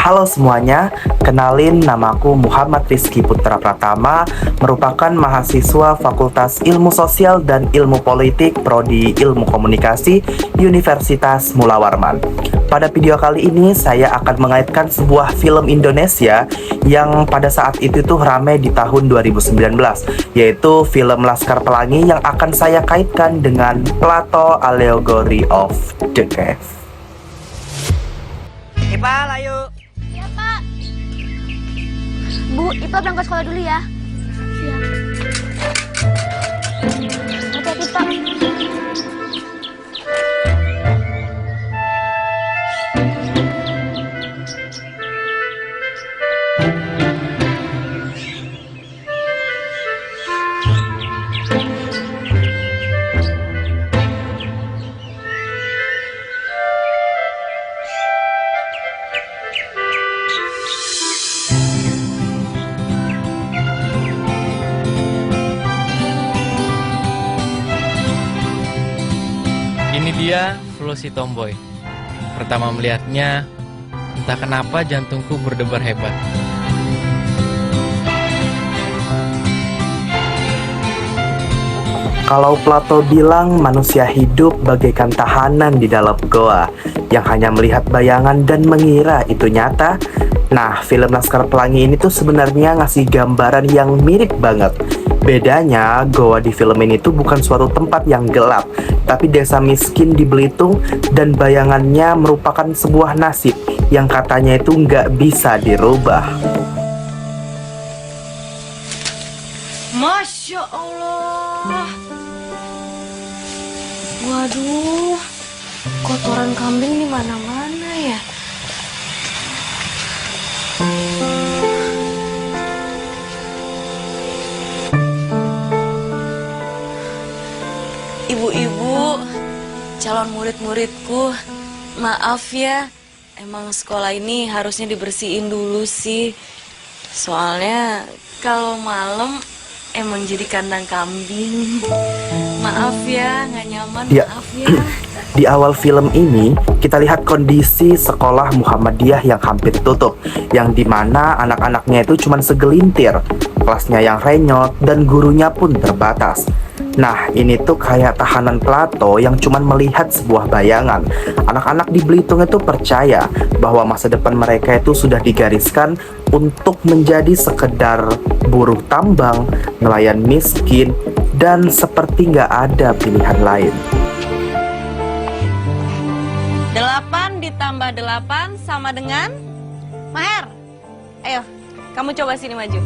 Halo semuanya, kenalin namaku Muhammad Rizky Putra Pratama, merupakan mahasiswa Fakultas Ilmu Sosial dan Ilmu Politik Prodi Ilmu Komunikasi Universitas Mula Warman. Pada video kali ini saya akan mengaitkan sebuah film Indonesia yang pada saat itu tuh rame di tahun 2019, yaitu film Laskar Pelangi yang akan saya kaitkan dengan Plato Allegory of the Cave. Ipal, ayo. Iya, Pak. Bu, Ipa berangkat sekolah dulu ya. Siap. Hati-hati, Pak. Ini dia Flo si tomboy. Pertama melihatnya, entah kenapa jantungku berdebar hebat. Kalau Plato bilang manusia hidup bagaikan tahanan di dalam goa yang hanya melihat bayangan dan mengira itu nyata. Nah, film Laskar Pelangi ini tuh sebenarnya ngasih gambaran yang mirip banget. Bedanya, goa di film ini tuh bukan suatu tempat yang gelap, tapi desa miskin di Belitung dan bayangannya merupakan sebuah nasib yang katanya itu nggak bisa dirubah. Masya Allah. Waduh, kotoran kambing di mana-mana ya. Ibu-ibu, calon murid-muridku, maaf ya, emang sekolah ini harusnya dibersihin dulu sih. Soalnya kalau malam emang jadi kandang kambing. Maaf ya, nggak nyaman, maaf ya. Di awal film ini, kita lihat kondisi sekolah Muhammadiyah yang hampir tutup, yang dimana anak-anaknya itu cuma segelintir, kelasnya yang renyot, dan gurunya pun terbatas. Nah, ini tuh kayak tahanan Plato yang cuma melihat sebuah bayangan. Anak-anak di Belitung itu percaya bahwa masa depan mereka itu sudah digariskan untuk menjadi sekedar buruh tambang, nelayan miskin, dan seperti nggak ada pilihan lain. 8 ditambah 8 sama dengan Maher. Ayo, kamu coba sini maju.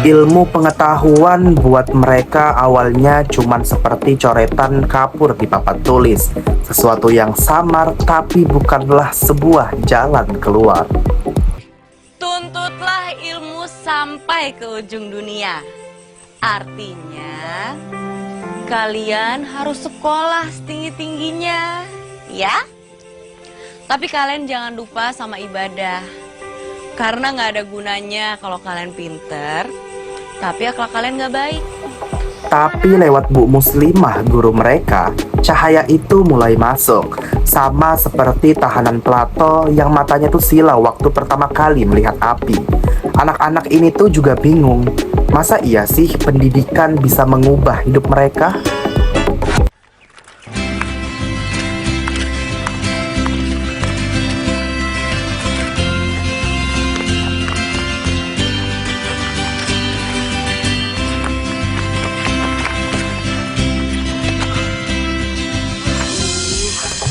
Ilmu pengetahuan buat mereka awalnya cuman seperti coretan kapur di papan tulis, sesuatu yang samar tapi bukanlah sebuah jalan keluar. Tuntutlah ilmu sampai ke ujung dunia. Artinya, kalian harus sekolah setinggi-tingginya, ya? Tapi kalian jangan lupa sama ibadah. Karena nggak ada gunanya kalau kalian pinter, tapi akhlak kalian nggak baik. Tapi lewat Bu Muslimah, guru mereka, cahaya itu mulai masuk. Sama seperti tahanan Plato yang matanya tuh silau waktu pertama kali melihat api. Anak-anak ini tuh juga bingung, masa iya sih pendidikan bisa mengubah hidup mereka?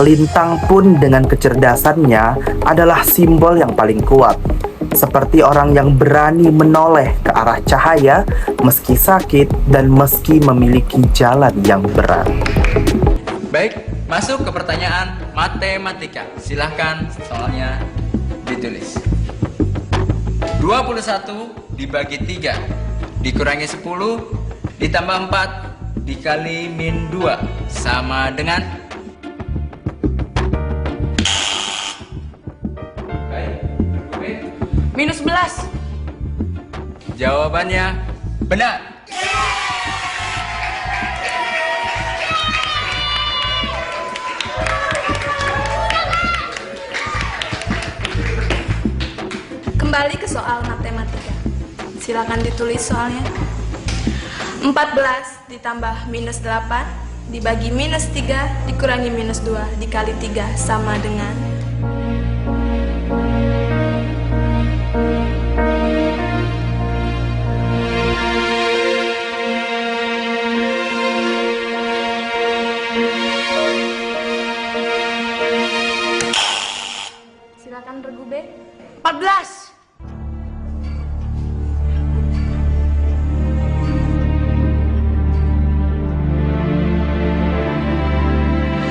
Lintang pun dengan kecerdasannya adalah simbol yang paling kuat. Seperti orang yang berani menoleh ke arah cahaya meski sakit dan meski memiliki jalan yang berat. Baik, masuk ke pertanyaan matematika. Silahkan soalnya ditulis. 21 dibagi 3 dikurangi 10 ditambah 4 dikali min 2 sama dengan. Baik, -11. Jawabannya benar. Kembali ke soal matematika. Silakan ditulis soalnya. 14 ditambah -8 dibagi -3 dikurangi -2 dikali 3 sama dengan. Silakan regu B. 14.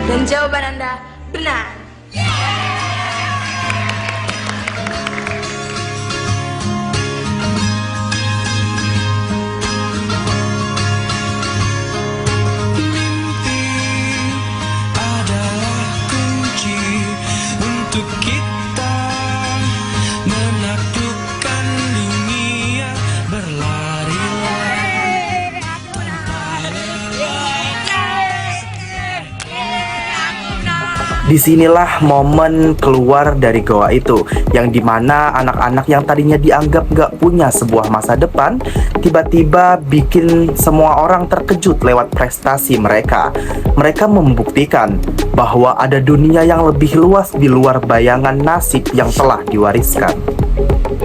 Dan jawaban Anda benar. Adalah kunci untuk kita menaklukkan dunia, berlari-lari tanpa Disinilah momen keluar dari goa itu, yang dimana anak-anak yang tadinya dianggap gak punya sebuah masa depan, tiba-tiba bikin semua orang terkejut lewat prestasi mereka. Mereka membuktikan bahwa ada dunia yang lebih luas di luar bayangan nasib yang telah diwariskan.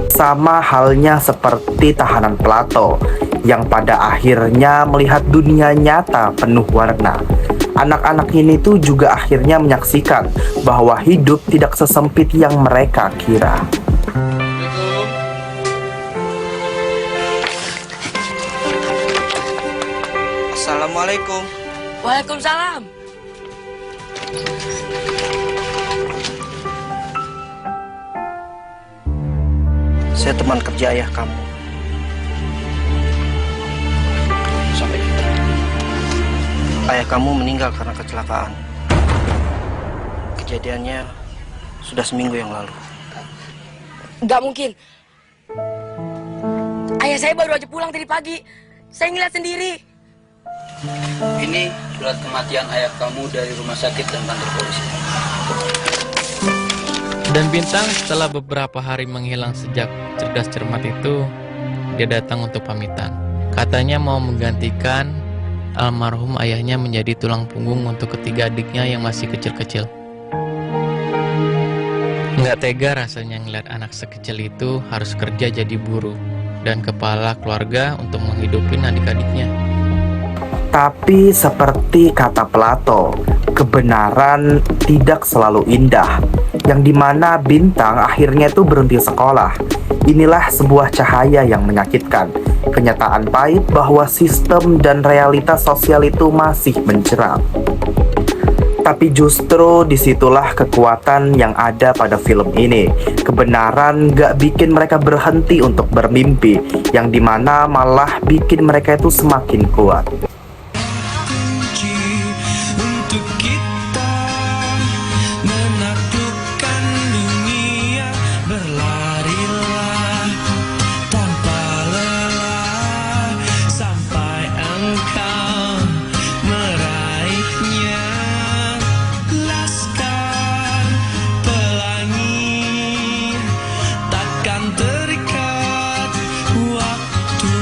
Sama halnya seperti tahanan Plato, yang pada akhirnya melihat dunia nyata penuh warna. Anak-anak ini tuh juga akhirnya menyaksikan bahwa hidup tidak sesempit yang mereka kira. Assalamualaikum. Waalaikumsalam. Saya teman kerja ayah kamu. Sampai jumpa. Ayah kamu meninggal karena kecelakaan. Kejadiannya sudah seminggu yang lalu. Nggak mungkin. Ayah saya baru aja pulang tadi pagi. Saya ngeliat sendiri. Ini surat kematian ayah kamu dari rumah sakit dan kantor polisi. Dan Bintang setelah beberapa hari menghilang sejak cerdas cermat itu, dia datang untuk pamitan. Katanya mau menggantikan almarhum ayahnya menjadi tulang punggung untuk ketiga adiknya yang masih kecil-kecil. Nggak tega rasanya ngeliat anak sekecil itu harus kerja jadi buruh dan kepala keluarga untuk menghidupin adik-adiknya. Tapi seperti kata Plato, kebenaran tidak selalu indah, yang dimana Bintang akhirnya itu berhenti sekolah. Inilah sebuah cahaya yang menyakitkan, kenyataan pahit bahwa sistem dan realitas sosial itu masih mencerah. Tapi justru disitulah kekuatan yang ada pada film ini. Kebenaran gak bikin mereka berhenti untuk bermimpi, yang dimana malah bikin mereka itu semakin kuat. kunci untuk kita menaklukkan dunia, berlarilah tanpa lelah sampai engkau meraihnya. Laskar pelangi takkan terikat waktu.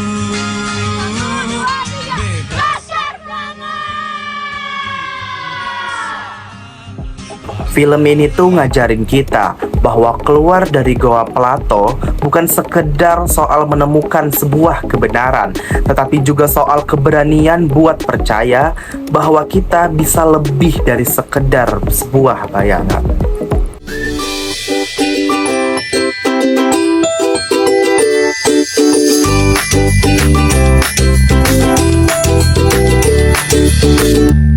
Film ini tuh ngajarin kita bahwa keluar dari goa Plato bukan sekedar soal menemukan sebuah kebenaran, tetapi juga soal keberanian buat percaya bahwa kita bisa lebih dari sekedar sebuah bayangan. Thank you.